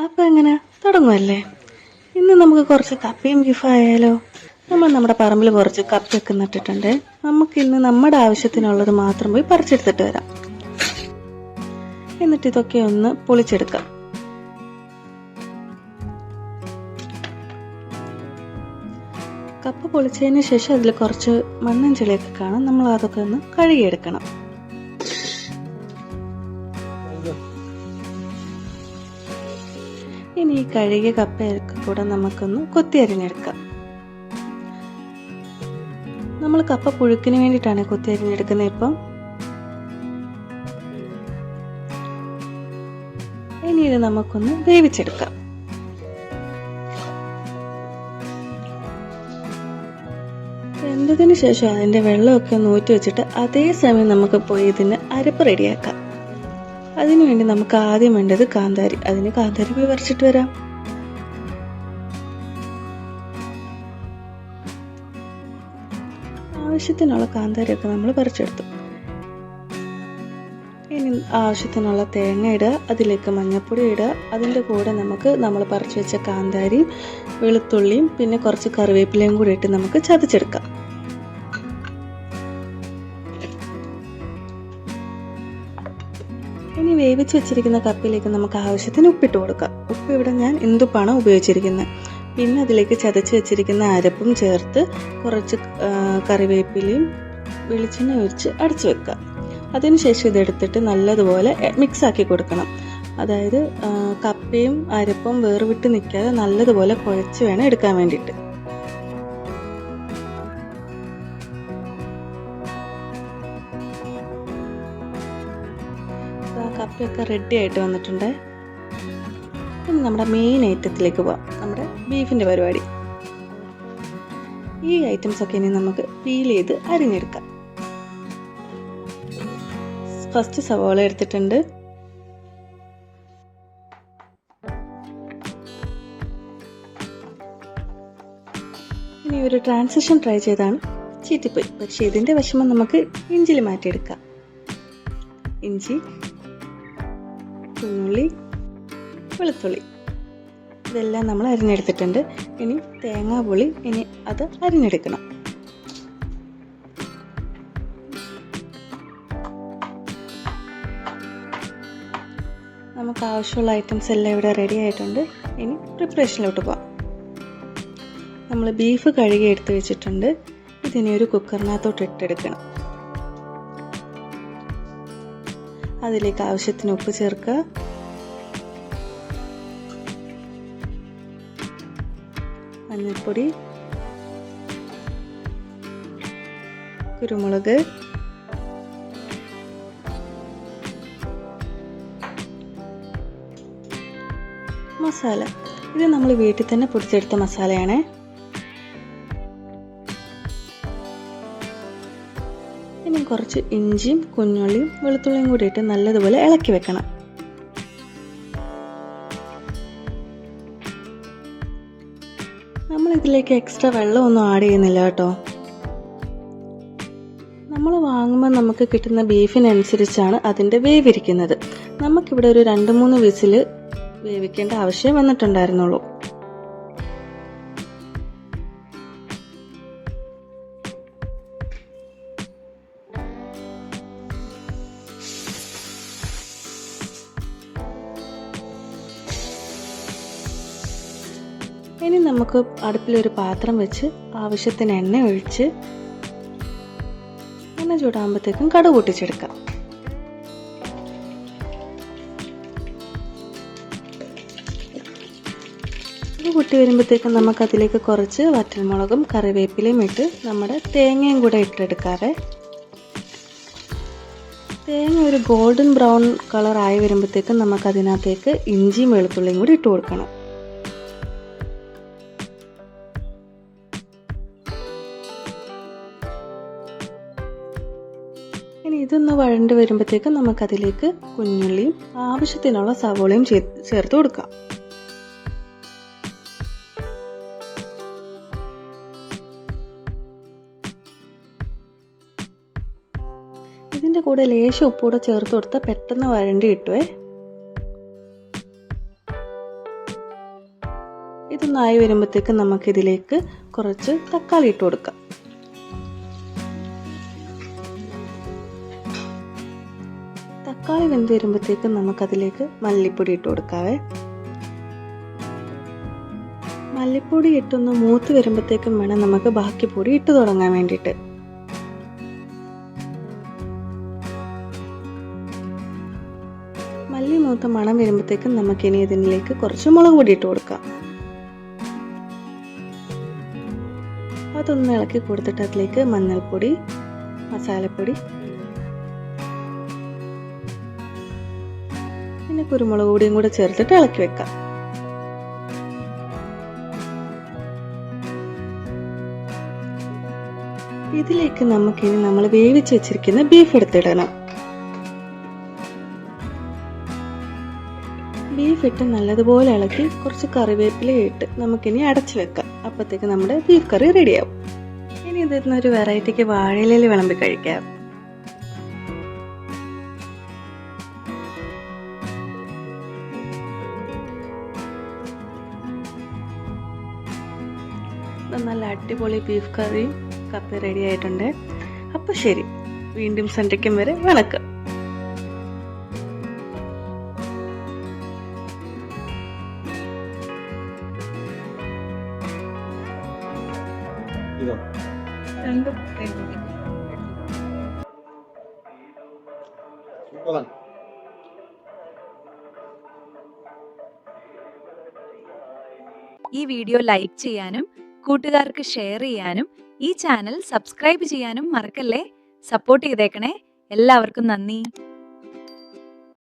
അപ്പോൾ എങ്ങനെ തുടങ്ങുമല്ലേ? ഇന്ന് നമുക്ക് കുറച്ച് കപ്പയും ബീഫും ആയാലോ? നമ്മുടെ പറമ്പിൽ കുറച്ച് കപ്പയൊക്കെ നട്ടിട്ടുണ്ട്. നമുക്കിന്ന് നമ്മുടെ ആവശ്യത്തിനുള്ളത് മാത്രം പോയി പറിച്ചെടുത്തിട്ട് വരാം. എന്നിട്ട് ഇതൊക്കെ ഒന്ന് പൊളിച്ചെടുക്കാം. കപ്പ പൊളിച്ചതിന് ശേഷം അതിൽ കുറച്ച് മണ്ണും ചെളിയൊക്കെ കാണും. നമ്മൾ അതൊക്കെ ഒന്ന് കഴുകിയെടുക്കണം. ഇനി ഈ കഴുകിയ കപ്പയൊക്കെ കൂടെ നമുക്കൊന്ന് കൊത്തി അരിഞ്ഞെടുക്കാം. നമ്മൾ കപ്പ പുഴുക്കിന് വേണ്ടിയിട്ടാണ് കൊത്തി അരിഞ്ഞെടുക്കുന്നത്. ഇനി ഇത് നമുക്കൊന്ന് വേവിച്ചെടുക്കാം. വെന്തതിന് ശേഷം അതിൻ്റെ വെള്ളമൊക്കെ ഒന്ന് ഊറ്റി വെച്ചിട്ട് അതേസമയം നമുക്ക് പോയി ഇതിന് അരപ്പ് റെഡിയാക്കാം. അതിനുവേണ്ടി നമുക്ക് ആദ്യം വേണ്ടത് കാന്താരി. അതിന് കാന്താരി പോയി പറിച്ചിട്ട് വരാം. ആവശ്യത്തിനുള്ള കാന്താരിയൊക്കെ നമ്മൾ പറിച്ചെടുത്തു. ഇനി ആവശ്യത്തിനുള്ള തേങ്ങ ഇടുക, അതിലേക്ക് മഞ്ഞൾപ്പൊടി ഇടുക. അതിൻ്റെ കൂടെ നമ്മൾ പറിച്ചു വെച്ച കാന്താരി, വെളുത്തുള്ളിയും പിന്നെ കുറച്ച് കറിവേപ്പിലയും കൂടി ഇട്ട് നമുക്ക് ചതച്ചെടുക്കാം. ഇനി വേവിച്ച് വെച്ചിരിക്കുന്ന കപ്പിലേക്ക് നമുക്ക് ആവശ്യത്തിന് ഉപ്പിട്ട് കൊടുക്കാം. ഉപ്പ് ഇവിടെ ഞാൻ ഇന്ദുപ്പാണ് ഉപയോഗിച്ചിരിക്കുന്നത്. പിന്നെ അതിലേക്ക് ചതച്ച് വെച്ചിരിക്കുന്ന അരപ്പും ചേർത്ത് കുറച്ച് കറിവേപ്പിലയും വെളിച്ചെണ്ണ ഒഴിച്ച് അടച്ചു വെക്കുക. അതിനുശേഷം ഇതെടുത്തിട്ട് നല്ലതുപോലെ മിക്സ് ആക്കി കൊടുക്കണം. അതായത് കപ്പയും അരപ്പും വേർവിട്ട് നിൽക്കാതെ നല്ലതുപോലെ കുഴച്ച് വേണം എടുക്കാൻ വേണ്ടിയിട്ട്. കപ്പയൊക്കെ റെഡി ആയിട്ട് വന്നിട്ടുണ്ട്. ഇനി നമ്മുടെ മെയിൻ ഐറ്റത്തിലേക്ക് പോവാം, നമ്മുടെ ബീഫിൻ്റെ പരിപാടി. ഈ ഐറ്റംസ് ഒക്കെ ഇനി നമുക്ക് പീൽ ചെയ്ത് അരിഞ്ഞെടുക്കാം. ഫസ്റ്റ് സവാള എടുത്തിട്ടുണ്ട്. ഇനി ഒരു ട്രാൻസിഷൻ ട്രൈ ചെയ്താണ് ചീറ്റിപ്പോയി. പക്ഷെ ഇതിൻ്റെ വിഷമം നമുക്ക് ഇഞ്ചിയിൽ മാറ്റിയെടുക്കാം. ഇഞ്ചി, കുഞ്ഞുള്ളി, വെളുത്തുള്ളി ഇതെല്ലാം നമ്മൾ അരിഞ്ഞെടുത്തിട്ടുണ്ട്. ഇനി തേങ്ങാപ്പുളി, ഇനി അത് അരിഞ്ഞെടുക്കണം. നമുക്ക് ആവശ്യമുള്ള ഐറ്റംസ് എല്ലാം ഇവിടെ റെഡി ആയിട്ടുണ്ട്. ഇനി പ്രിപ്പറേഷനിലോട്ട് പോവാം. നമ്മൾ ബീഫ് കഴുകി എടുത്ത് വെച്ചിട്ടുണ്ട്. ഇതിനെ ഒരു കുക്കറിനകത്തോട്ട് ഇട്ടെടുക്കണം. അതിലേക്ക് ആവശ്യത്തിന് ഉപ്പ് ചേർക്കുക. മഞ്ഞൾപ്പൊടി, കുരുമുളക്, മസാല. ഇത് നമ്മൾ വീട്ടിൽ തന്നെ പൊടിച്ചെടുത്ത മസാലയാണ്. ഇനി കുറച്ച് ഇഞ്ചിയും കുഞ്ഞുള്ളിയും വെളുത്തുള്ളിയും കൂടി ഇട്ട് നല്ലതുപോലെ ഇളക്കി വെക്കണം. നമ്മൾ ഇതിലേക്ക് എക്സ്ട്രാ വെള്ളമൊന്നും ആഡ് ചെയ്യുന്നില്ല കേട്ടോ. നമ്മൾ വാങ്ങുമ്പോൾ നമുക്ക് കിട്ടുന്ന ബീഫിനനുസരിച്ചാണ് അതിൻ്റെ വേവിരിക്കുന്നത്. നമുക്കിവിടെ ഒരു 2-3 വിസിൽ വേവിക്കേണ്ട ആവശ്യം വന്നിട്ടുണ്ടായിരുന്നുള്ളൂ. ഇനി നമുക്ക് അടുപ്പിലൊരു പാത്രം വെച്ച് ആവശ്യത്തിന് എണ്ണ ഒഴിച്ച് എണ്ണ ചൂടാകുമ്പോഴത്തേക്കും കടുക് പൊട്ടിച്ചെടുക്കാം. കടുക് പൊട്ടി വരുമ്പോഴത്തേക്കും നമുക്കതിലേക്ക് കുറച്ച് വറ്റൽമുളകും കറിവേപ്പിലയും ഇട്ട് നമ്മുടെ തേങ്ങയും കൂടെ ഇട്ടെടുക്കാതെ തേങ്ങ ഒരു ഗോൾഡൻ ബ്രൗൺ കളർ ആയി വരുമ്പോഴത്തേക്കും നമുക്കതിനകത്തേക്ക് ഇഞ്ചിയും വെളുത്തുള്ളിയും കൂടി ഇട്ട് കൊടുക്കണം. ഇനി ഇതൊന്ന് വഴണ്ട് വരുമ്പോഴത്തേക്കും നമുക്കതിലേക്ക് കുഞ്ഞുള്ളിയും ആവശ്യത്തിനുള്ള സവോളയും ചേർത്ത് കൊടുക്കാം. ഇതിൻ്റെ കൂടെ ലേശം ഉപ്പൂടെ ചേർത്ത് കൊടുത്താൽ പെട്ടെന്ന് വഴണ്ടി കിട്ടുവേ. ഇതൊന്നായി വരുമ്പോഴത്തേക്ക് നമുക്കിതിലേക്ക് കുറച്ച് തക്കാളി ഇട്ട് കൊടുക്കാം. തക്കാളി വെന്ത് വരുമ്പോഴത്തേക്ക് നമുക്കതിലേക്ക് മല്ലിപ്പൊടി ഇട്ട് കൊടുക്കാവേ. മല്ലിപ്പൊടി ഇട്ടൊന്ന് മൂത്ത് വരുമ്പോഴത്തേക്കും വേണം നമുക്ക് ബാക്കി പൊടി ഇട്ട് തുടങ്ങാൻ വേണ്ടിയിട്ട്. മല്ലി മൂത്ത മണം വരുമ്പോഴത്തേക്കും നമുക്കിനി ഇതിലേക്ക് കുറച്ച് മുളക് പൊടി ഇട്ട് കൊടുക്കാം. അതൊന്ന് ഇളക്കി കൊടുത്തിട്ട് അതിലേക്ക് മഞ്ഞൾപ്പൊടി, മസാലപ്പൊടി, പിന്നെ കുരുമുളക് പൊടിയും കൂടെ ചേർത്തിട്ട് ഇളക്കി വെക്കാം. ഇതിലേക്ക് നമുക്കിനി നമ്മൾ വേവിച്ച് വെച്ചിരിക്കുന്ന ബീഫ് എടുത്തിടണം. ബീഫ് ഇട്ട് നല്ലതുപോലെ ഇളക്കി കുറച്ച് കറിവേപ്പില ഇട്ട് നമുക്കിനി അടച്ചു വെക്കാം. അപ്പോഴത്തേക്ക് നമ്മുടെ ബീഫ് കറി റെഡിയാവും. ഇനി ഇതിന്നൊരു വെറൈറ്റിക്ക് വാഴയിലയിൽ വിളമ്പി കഴിക്കാം. നല്ല അടിപൊളി ബീഫ് കറിയും കപ്പ റെഡി ആയിട്ടുണ്ട്. അപ്പോൾ ശരി, വീണ്ടും സന്ധ്യയ്ക്കും വരെ വണക്കം. ഈ വീഡിയോ ലൈക്ക് ചെയ്യാനും കൂട്ടുകാർക്ക് ഷെയർ ചെയ്യാനും ഈ ചാനൽ സബ്സ്ക്രൈബ് ചെയ്യാനും മറക്കല്ലേ. സപ്പോർട്ട് ചെയ്തേക്കണേ. എല്ലാവർക്കും നന്ദി.